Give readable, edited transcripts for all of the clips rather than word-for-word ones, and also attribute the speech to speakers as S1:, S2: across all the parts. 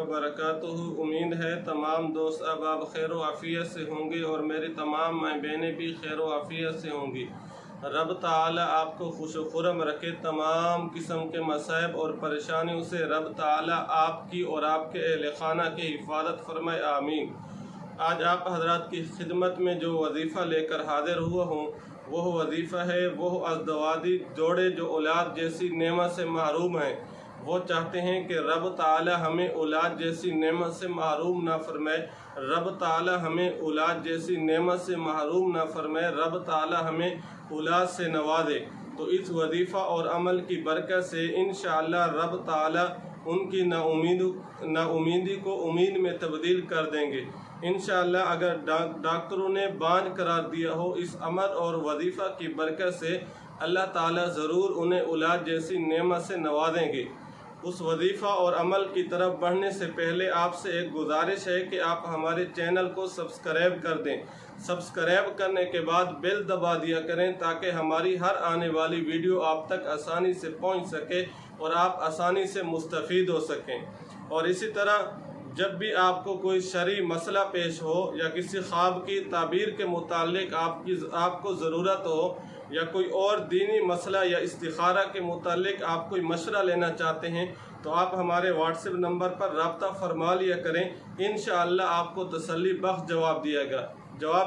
S1: वबरकातुहू। उम्मीद है तमाम दोस्त अब खैर आफ़ियत से होंगे और मेरी तमाम माँ बहनें भी खैर आफ़ियत से होंगी। रब ताला आपको खुश खुरम रखे, तमाम किस्म के मसाइब और परेशानियों से रब ताला आपकी और आपके अहल खाना की हिफाजत फरमाए, आमीन। आज आप हजरात की खिदमत में जो वजीफ़ा लेकर हाजिर हुआ हूँ वह वजीफ़ा है वह अज़दवादी जोड़े जो औलाद जैसी नेमत से महरूम हैं। वो चाहते हैं कि रब ताला हमें औलाद जैसी नेमत से महरूम ना फरमाए, रब ताला हमें औलाद जैसी नेमत से महरूम ना फरमाए, रब ताला हमें औलाद से नवाजे। तो इस वजीफ़ा और अमल की बरकत से इंशाअल्लाह रब ताला उनकी नाउमीदी को उम्मीद में तब्दील कर देंगे इंशाअल्लाह। अगर डॉक्टरों ने बांझ करार दिया हो, इस अमल और वजीफ़ा की बरकत से अल्लाह ताला ज़रूर उन्हें औलाद जैसी नेमत से नवाजेंगे। उस वजीफ़ा और अमल की तरफ बढ़ने से पहले आपसे एक गुजारिश है कि आप हमारे चैनल को सब्सक्राइब कर दें। सब्सक्राइब करने के बाद बेल दबा दिया करें ताकि हमारी हर आने वाली वीडियो आप तक आसानी से पहुंच सके और आप आसानी से मुस्तफ़ीद हो सकें। और इसी तरह जब भी आपको कोई शरई मसला पेश हो या किसी ख्वाब की ताबीर के मुतालिक आपको ज़रूरत हो या कोई और दीनी मसला या इस्तिखारा के मुतालिक आप कोई मशवरा लेना चाहते हैं तो आप हमारे व्हाट्सएप नंबर पर रब्ता फरमा लिया करें। इंशाअल्लाह आपको तसल्ली बख्श जवाब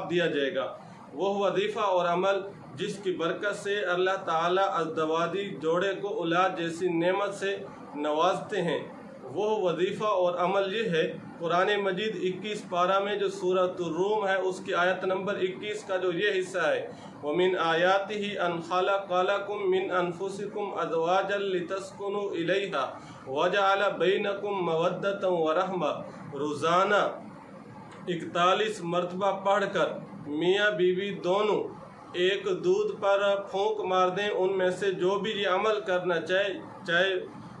S1: दिया जाएगा। वह वजीफ़ा और अमल जिसकी बरकत से अल्लाह ताला अज़दवादी जोड़े को औलाद जैसी नेमत से नवाजते हैं, वो वजीफ़ा और अमल ये है। कुरान मजीद 21 पारा में जो सूरतुर रूम है उसकी आयत नंबर 21 का जो ये हिस्सा है, वमिन आयातिही अन खलक़लकुम मिन अनफुसिकुम अज़वाजन लितस्कुनु इलैहा वजअल बैनकुम मवद्दतन व रहमा, रोज़ाना 41 मरतबा पढ़कर मियाँ बीवी दोनों एक दूध पर फूंक मार दें। उनमें से जो भी ये अमल करना चाहे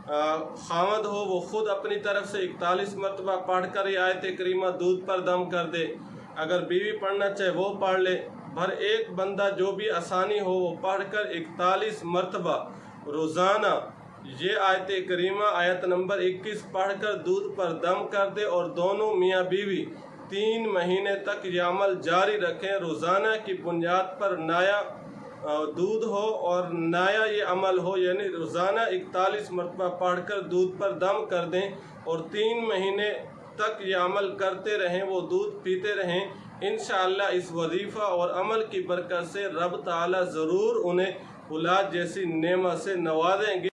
S1: खामद हो वो ख़ुद अपनी तरफ से 41 मरतबा पढ़कर ये आयत करीमा दूध पर दम कर दे, अगर बीवी पढ़ना चाहे वो पढ़ ले। भर एक बंदा जो भी आसानी हो वो पढ़कर 41 मरतबा रोज़ाना ये आयत करीमा आयत नंबर 21 पढ़कर दूध पर दम कर दे और दोनों मियाँ बीवी 3 महीने तक ये अमल जारी रखें। रोज़ाना की बुनियाद पर नया दूध हो और नया ये अमल हो, यानी रोज़ाना 41 मरतबा पढ़कर दूध पर दम कर दें और 3 महीने तक ये अमल करते रहें, वो दूध पीते रहें। इंशाअल्लाह इस वजीफ़ा और अमल की बरकत से रब ताला ज़रूर उन्हें औलाद जैसी नेमत से नवाजेंगे।